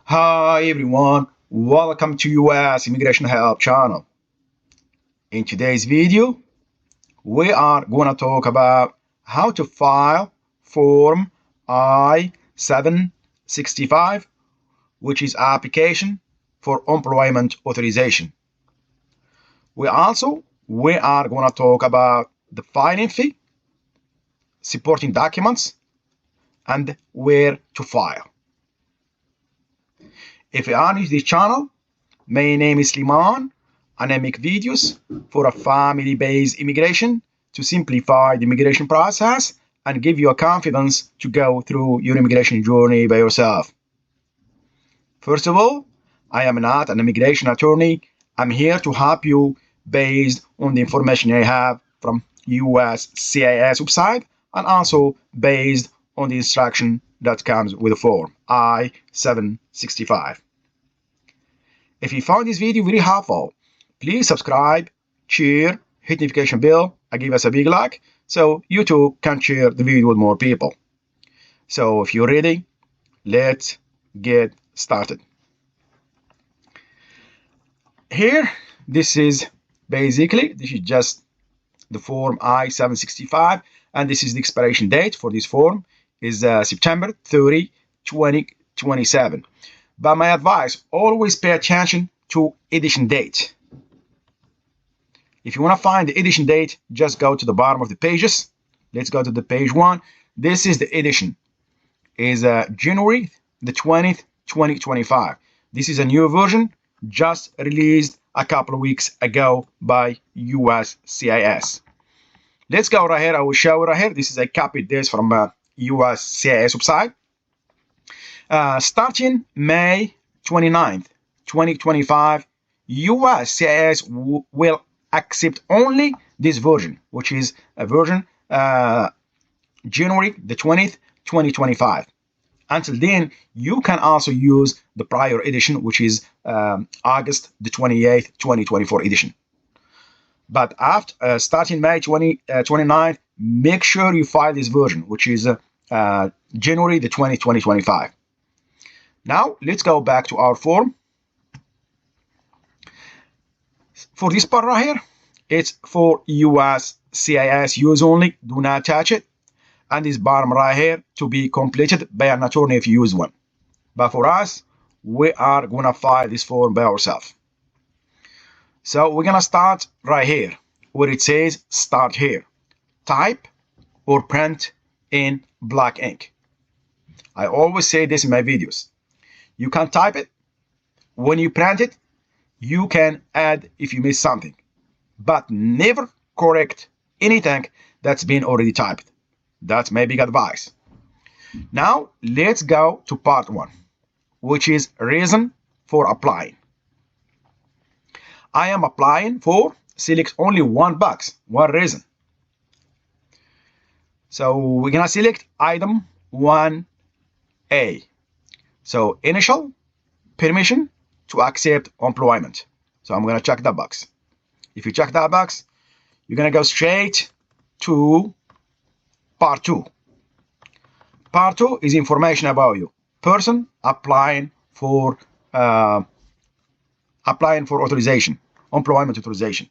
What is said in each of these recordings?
Hi everyone, welcome to US Immigration Help channel. In today's video, we are going to talk about how to file Form I-765, which is application for employment authorization. We are going to talk about the filing fee, supporting documents, and where to file. If you are new to this channel, my name is Liman, and I make videos for a family-based immigration to simplify the immigration process and give you a confidence to go through your immigration journey by yourself. First of all, I am not an immigration attorney. I'm here to help you based on the information I have from USCIS website and also based on the instruction that comes with the form I-765. If you found this video very helpful, please subscribe, share, hit notification bell, and give us a big like so you too can share the video with more people. So if you're ready, let's get started. Here, this is just the form I-765, and this is the expiration date for this form is September 30, 2027. But my advice, always pay attention to edition date. If you want to find the edition date, just go to the bottom of the pages. Let's go to the page 1. This is the edition. Is January the 20th, 2025. This is a new version just released a couple of weeks ago by USCIS. Let's go right here. I will show it right here. This is I copied this from USCIS website. Starting May 29th, 2025, USCIS will accept only this version, which is a version January the 20th, 2025. Until then, you can also use the prior edition, which is August the 28th, 2024 edition. But after starting May 29th, make sure you file this version, which is January the 20th, 2025. Now, let's go back to our form. For this part right here, it's for USCIS use only. Do not touch it. And this bottom right here to be completed by an attorney if you use one. But for us, we are going to file this form by ourselves. So we're going to start right here where it says start here. Type or print in black ink. I always say this in my videos. You can type it. When you print it, you can add if you miss something, but never correct anything that's been already typed. That's my big advice. Now, let's go to part 1, which is reason for applying. I am applying for, select only one box, one reason. So we're going to select item 1A. So initial permission to accept employment. So I'm going to check that box. If you check that box, you're going to go straight to part 2. Part 2 is information about you. Person applying for authorization, employment authorization.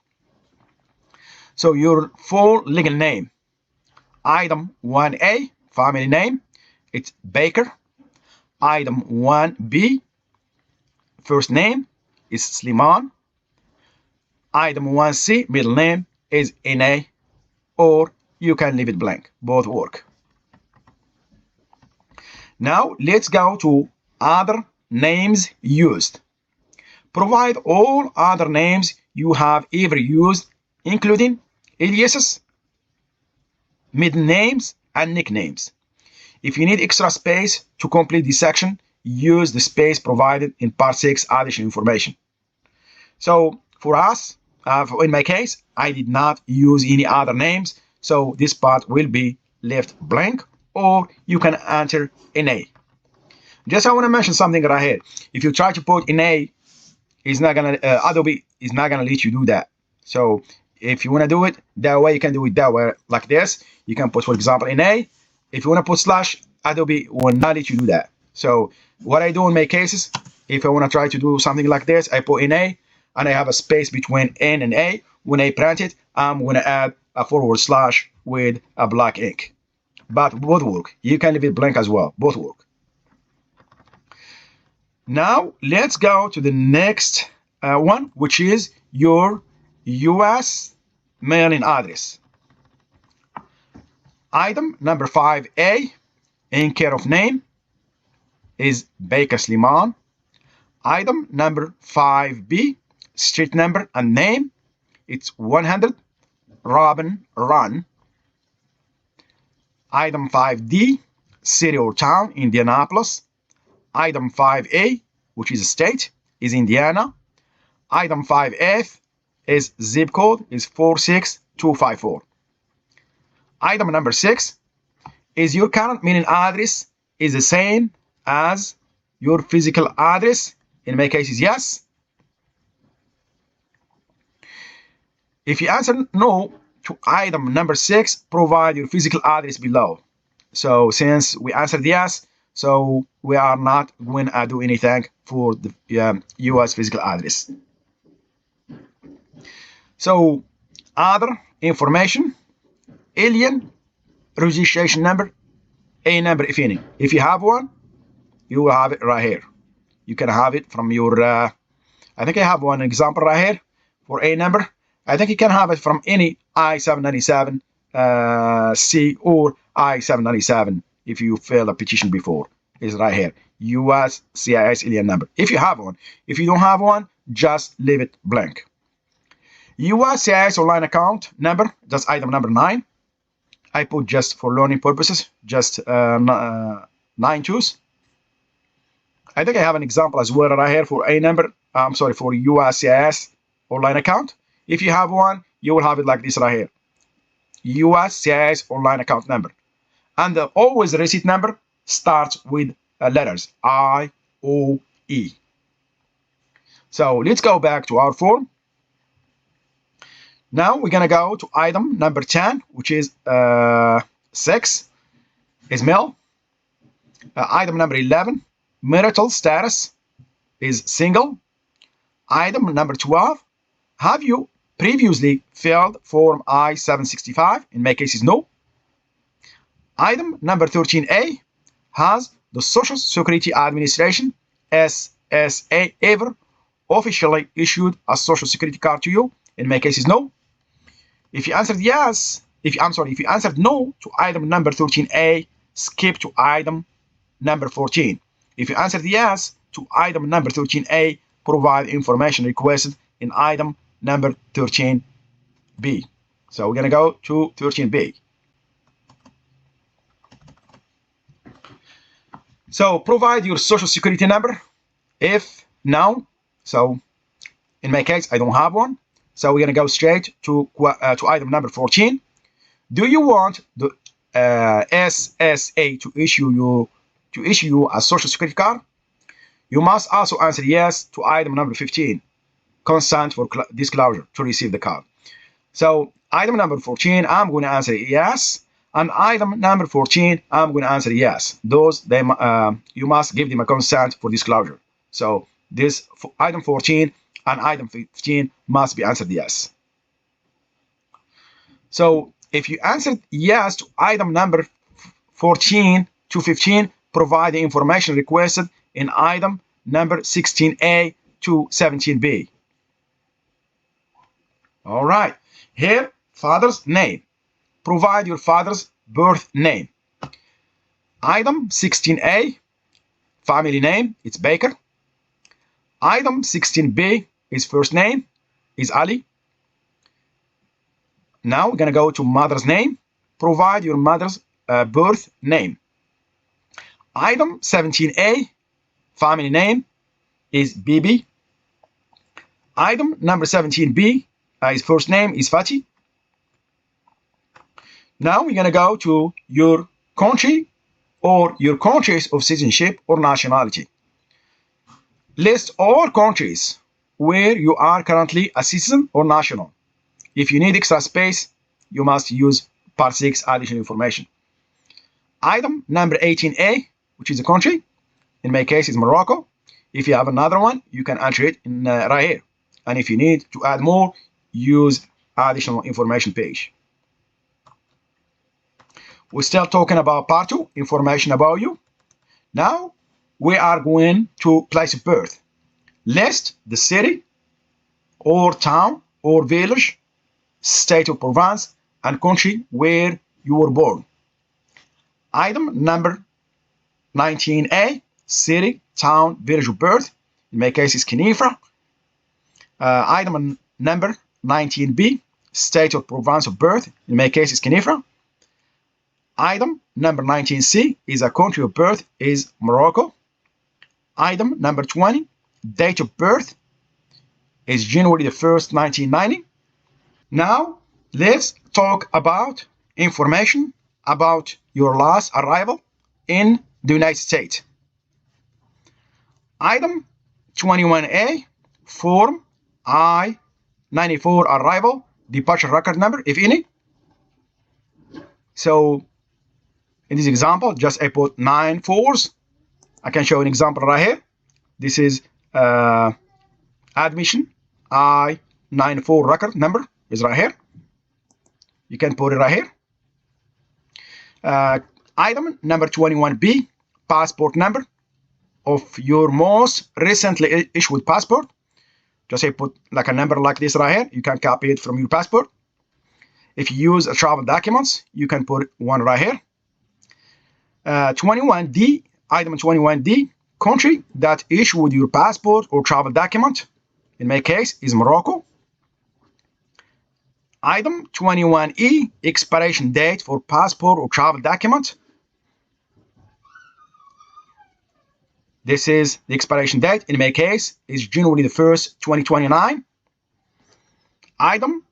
So your full legal name. Item 1A, family name, it's Baker. Item 1B, first name is Sliman. Item 1C, middle name is NA, or you can leave it blank. Both work. Now let's go to other names used. Provide all other names you have ever used, including aliases, middle names, and nicknames. If you need extra space to complete this section, use the space provided in part 6 additional information. So for us, in my case, I did not use any other names, so this part will be left blank, or you can enter NA. Just I want to mention something right here. If you try to put NA, it's not gonna Adobe is not gonna let you do that. So if you want to do it that way, you can do it that way, like this. You can put, for example, NA. If you want to put slash, Adobe will not let you do that. So what I do in my cases, if I want to try to do something like this, I put in A and I have a space between N and A. When I print it, I'm going to add a forward slash with a black ink. But both work. You can leave it blank as well. Both work. Now, let's go to the next one, which is your US mailing address. Item number 5A, in care of name, is Baker Sliman. Item number 5B, street number and name, it's 100 Robin Run. Item 5D, city or town, Indianapolis. Item 5A, which is a state, is Indiana. Item 5F is zip code, is 46254. Item number 6 is your current mailing address is the same as your physical address. In my case is yes. If you answer no to item number 6, provide your physical address below. So since we answered yes, so we are not going to do anything for the US physical address. So other information, alien registration number, A number if any. If you have one, you will have it right here. You can have it from your, I think I have one example right here for A number. I think you can have it from any I-797 C or I-797 if you filed a petition before. It's right here, US CIS alien number. If you have one. If you don't have one, just leave it blank. US CIS online account number, that's item number 9. I put just for learning purposes, just 9 choose. I think I have an example as well right here for A number, I'm sorry, for US CIS online account. If you have one, you will have it like this right here. US CIS online account number. And always the receipt number starts with letters I, O, E. So let's go back to our form. Now we're going to go to item number 10, which is 6, is mail. Item number 11, marital status, is single. Item number 12, have you previously filled form I-765? In my case is no. Item number 13A, has the Social Security Administration, SSA, ever officially issued a Social Security card to you? In my case is no. If you answered yes, if you answered no to item number 13A, skip to item number 14. If you answered yes to item number 13A, provide information requested in item number 13B. So we're going to go to 13B. So provide your social security number. If no, so in my case, I don't have one. So we're going to go straight to item number 14. Do you want the SSA to issue you a social security card? You must also answer yes to item number 15, consent for disclosure to receive the card. So item number 14, I'm going to answer yes, and item number 14, I'm going to answer yes. Those you must give them a consent for disclosure. So this item 14 and item 15 must be answered yes. So if you answered yes to item number 14 to 15, provide the information requested in item number 16A to 17B. All right. Here, father's name. Provide your father's birth name. Item 16A, family name, it's Baker. Item 16B, his first name is Ali. Now we're going to go to mother's name. Provide your mother's birth name. Item 17A, family name is Bibi. Item number 17B, his first name is Fatih. Now we're going to go to your country or your countries of citizenship or nationality. List all countries where you are currently a citizen or national. If you need extra space, you must use part 6 additional information. Item number 18A, which is a country. in my case is Morocco. If you have another one, you can enter it in right here. And if you need to add more, use additional information page. We're still talking about part 2, information about you. Now we are going to place of birth. List the city or town or village, state or province, and country where you were born. Item number 19A, city, town, village of birth. In my case, is Kenifra. Item number 19B, state or province of birth. In my case, is Kenifra. Item number 19C is a country of birth, is Morocco. Item number 20, date of birth, is January the 1st, 1990. Now, let's talk about information about your last arrival in the United States. Item 21A, Form I-94 arrival, departure record number, if any. So, in this example, just I put 9 4s. I can show an example right here. This is admission I-94 record number is right here. You can put it right here. Item number 21B, passport number of your most recently issued passport. Just say put like a number like this right here. You can copy it from your passport. If you use travel documents, you can put one right here. 21D, item 21D, country that issued your passport or travel document. In my case, is Morocco. Item 21E, expiration date for passport or travel document. This is the expiration date. In my case, is January the 1st, 2029. Item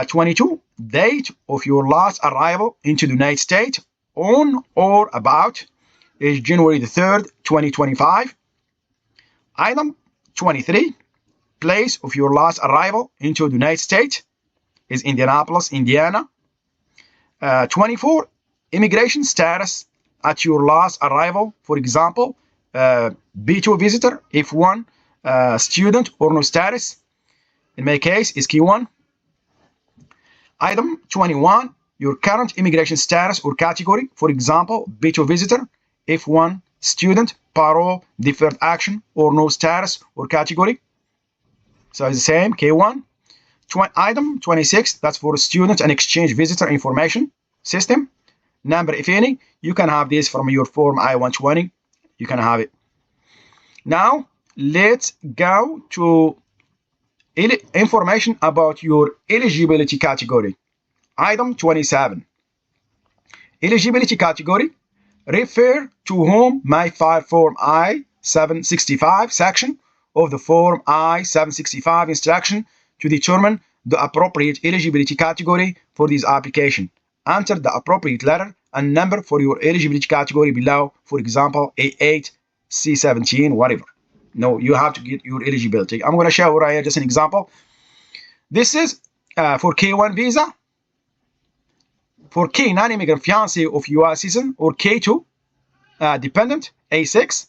22, date of your last arrival into the United States on or about is January the 3rd, 2025. Item 23, place of your last arrival into the United States is Indianapolis, Indiana. 24, immigration status at your last arrival. For example, B2 visitor, F1, student or no status. In my case, is K1. Item 21, your current immigration status or category. For example, B2 visitor, F1, student, parole, deferred action, or no status or category. So it's the same, K1. Item 26, that's for student and exchange visitor information system. Number, if any, you can have this from your form I-120. You can have it. Now, let's go to information about your eligibility category. Item 27. Eligibility category. Refer to whom may file Form I-765 section of the Form I-765 instruction to determine the appropriate eligibility category for this application. Enter the appropriate letter and number for your eligibility category below, for example, A8, C17, whatever. No, you have to get your eligibility. I'm going to show right here just an example. This is for K1 visa, for K non-immigrant fiancé of U.S. citizen, or K2 dependent, A6.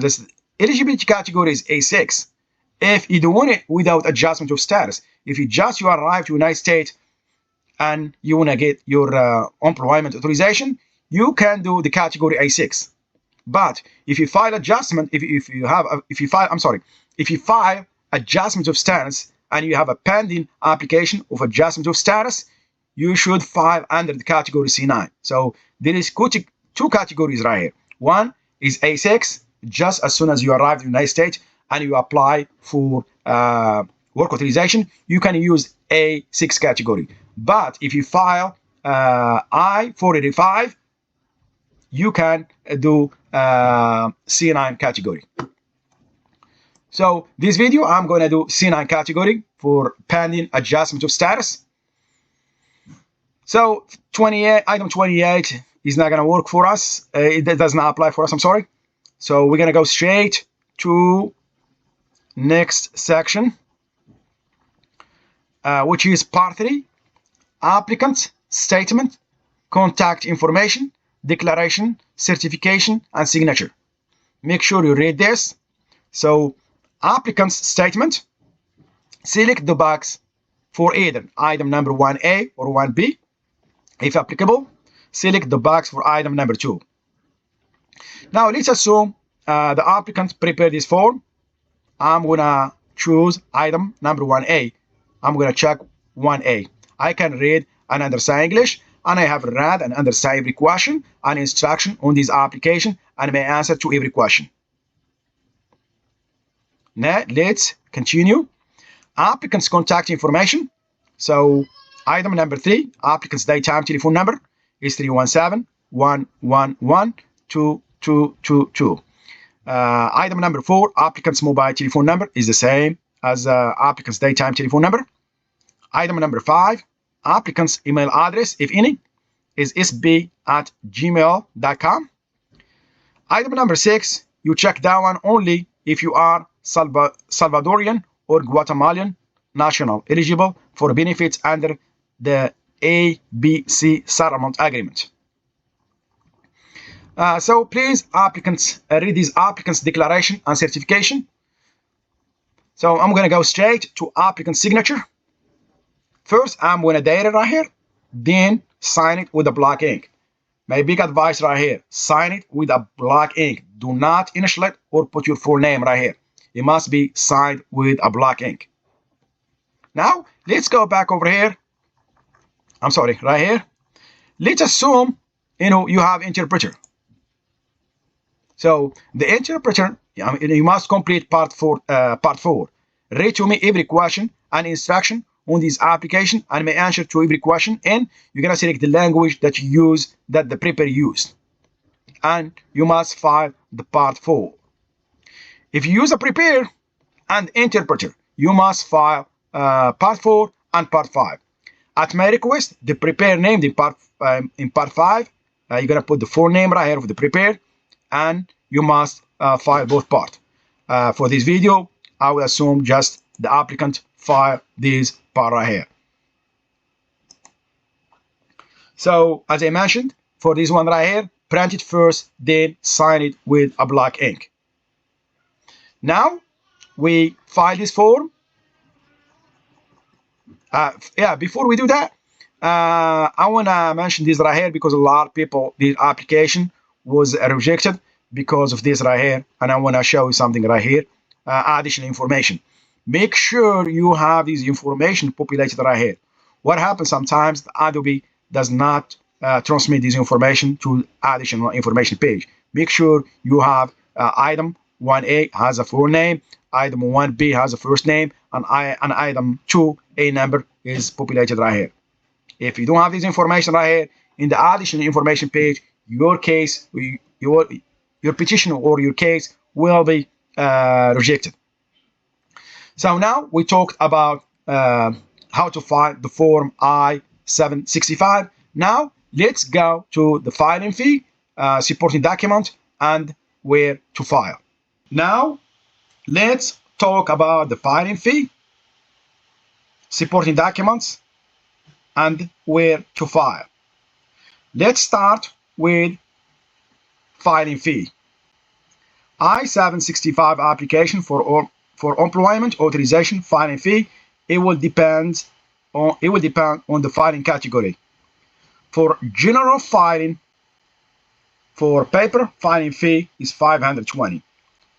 This eligibility category is A6. If you do it without adjustment of status, if you arrive to the United States and you want to get your employment authorization, you can do the category A6. But if you file adjustment, if you file adjustment of status and you have a pending application of adjustment of status, you should file under the category C9. So there is two categories right here. One is A6, just as soon as you arrive in the United States and you apply for work authorization, you can use A6 category. But if you file I-485, you can do C9 category. So this video, I'm going to do C9 category for pending adjustment of status. So item 28 is not going to work for us. It does not apply for us, I'm sorry. So we're going to go straight to next section, which is part 3, applicant statement, contact information, declaration, certification, and signature. make sure you read this. So applicant's statement, select the box for either item number 1A or 1B. If applicable, select the box for item number 2. Now let's assume the applicant prepared this form. I'm gonna choose item number 1A. I'm gonna check 1A. I can read and understand English, and I have read and understand every question and instruction on this application and may answer to every question. Now let's continue. Applicant's contact information. So item number 3, applicant's daytime telephone number is 317-111-2222. Item number 4, applicant's mobile telephone number is the same as applicant's daytime telephone number. Item number 5, applicant's email address, if any, is sb@gmail.com. Item number 6, you check that one only if you are Salvadorian or Guatemalan national eligible for benefits under the ABC settlement agreement. So please, applicants, read this applicant's declaration and certification. So I'm going to go straight to applicant signature. First, I'm going to date it right here, then sign it with a black ink. My big advice right here, sign it with a black ink. Do not initial it or put your full name right here. It must be signed with a black ink. Now, let's go back over here. I'm sorry, right here. Let's assume, you have interpreter. So the interpreter, you must complete part 4. Read to me every question and instruction on this application and may answer to every question, and you're gonna select the language that you use, that the prepare used, and you must file the part 4. If you use a prepare and interpreter, you must file part 4 and part 5. At my request, the prepare named in part 5, you're gonna put the full name right here of the prepare, and you must file both parts. For this video, I will assume just the applicant file this part right here. So as I mentioned, for this one right here, print it first, then sign it with a black ink. Now we file this form. Before we do that, I want to mention this right here because a lot of people, the application was rejected because of this right here, and I want to show you something right here, additional information. Make sure you have this information populated right here. What happens sometimes, the Adobe does not transmit this information to additional information page. Make sure you have item 1A has a full name, item 1B has a first name, and item 2, a number is populated right here. If you don't have this information right here, in the additional information page, your case, your petition or your case will be rejected. So now we talked about how to file the form I-765. Now let's go to the filing fee, supporting document, and where to file. Now let's talk about the filing fee, supporting documents, and where to file. Let's start with filing fee. I-765 application for employment authorization filing fee. It will depend on the filing category. For general filing, for paper filing fee is $520,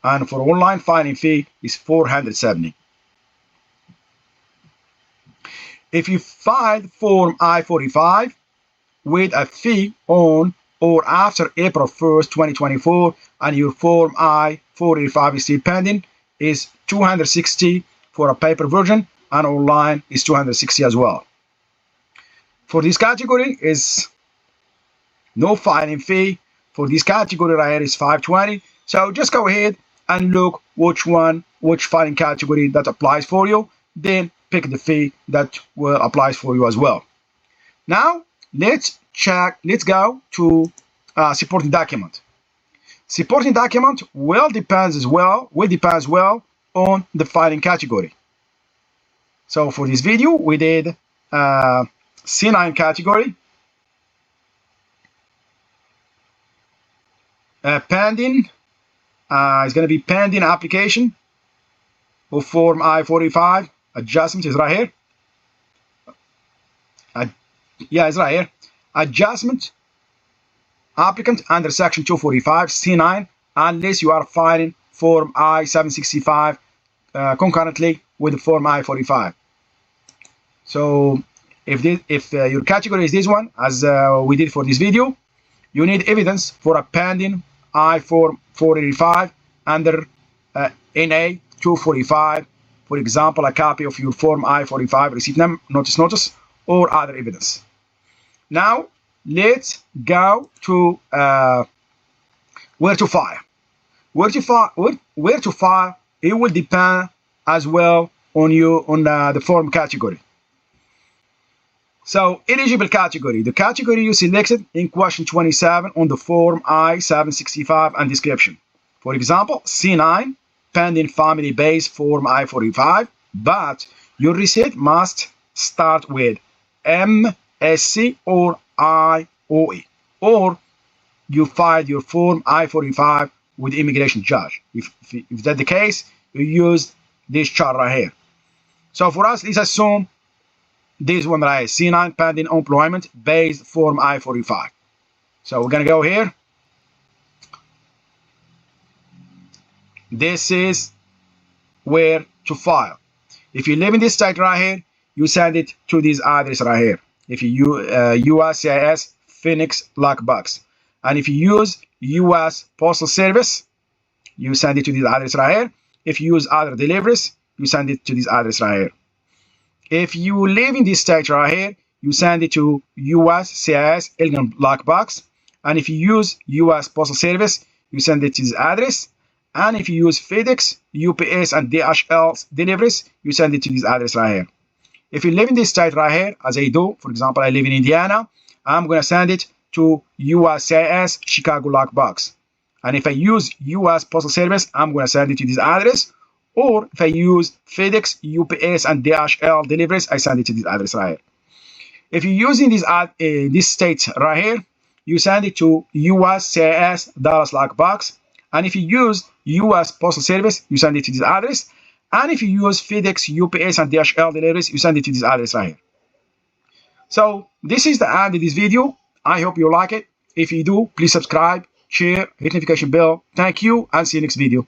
and for online filing fee is $470. If you filed Form I-45 with a fee on or after April 1st, 2024, and your Form I-45 is still pending, is $260 for a paper version, and online is $260 as well. For this category is no filing fee. For this category right here is $520. So just go ahead and look which filing category that applies for you, then pick the fee that will apply for you as well. Now let's go to supporting document. Supporting document will depend as well on the filing category. So for this video, we did C9 category, pending It's going to be pending application of Form I-45. Adjustment is right here. Yeah, it's right here. Adjustment applicant under Section 245 C9 unless you are filing Form I-765 concurrently with the Form I-45. So if your category is this one, as we did for this video, you need evidence for a pending I-Form 485 under NA 245. For example, a copy of your Form I-45 receipt notice, or other evidence. Now, let's go to where to file. Where to file, it will depend as well on the form category. So, eligible category, the category you selected in question 27 on the Form I-765 and description. For example, C9, pending family-based Form I-45, but your receipt must start with MSC or IOE, or you filed your Form I-45 with the immigration judge. If that's the case, you use this chart right here. So for us, let's assume this one right here, C9 pending employment based Form I-45. So we're gonna go here. This is where to file. If you live in this state right here, you send it to this address right here. If you USCIS Phoenix Lockbox, and if you use U.S. Postal Service, you send it to this address right here. If you use other deliveries, you send it to this address right here. If you live in this state right here, you send it to USCIS Illinois Lockbox, and if you use U.S. Postal Service, you send it to this address. And if you use FedEx, UPS, and DHL deliveries, you send it to this address right here. If you live in this state right here, as I do, for example, I live in Indiana, I'm going to send it to USCIS Chicago Lockbox. And if I use U.S. Postal Service, I'm going to send it to this address. Or if I use FedEx, UPS, and DHL deliveries, I send it to this address right here. If you're using this state right here, you send it to USCIS Dallas Lockbox. And if you use U.S. Postal Service, you send it to this address. And if you use FedEx, UPS, and DHL deliveries, you send it to this address right here. So this is the end of this video. I hope you like it. If you do, please subscribe, share, hit notification bell. Thank you, and see you next video.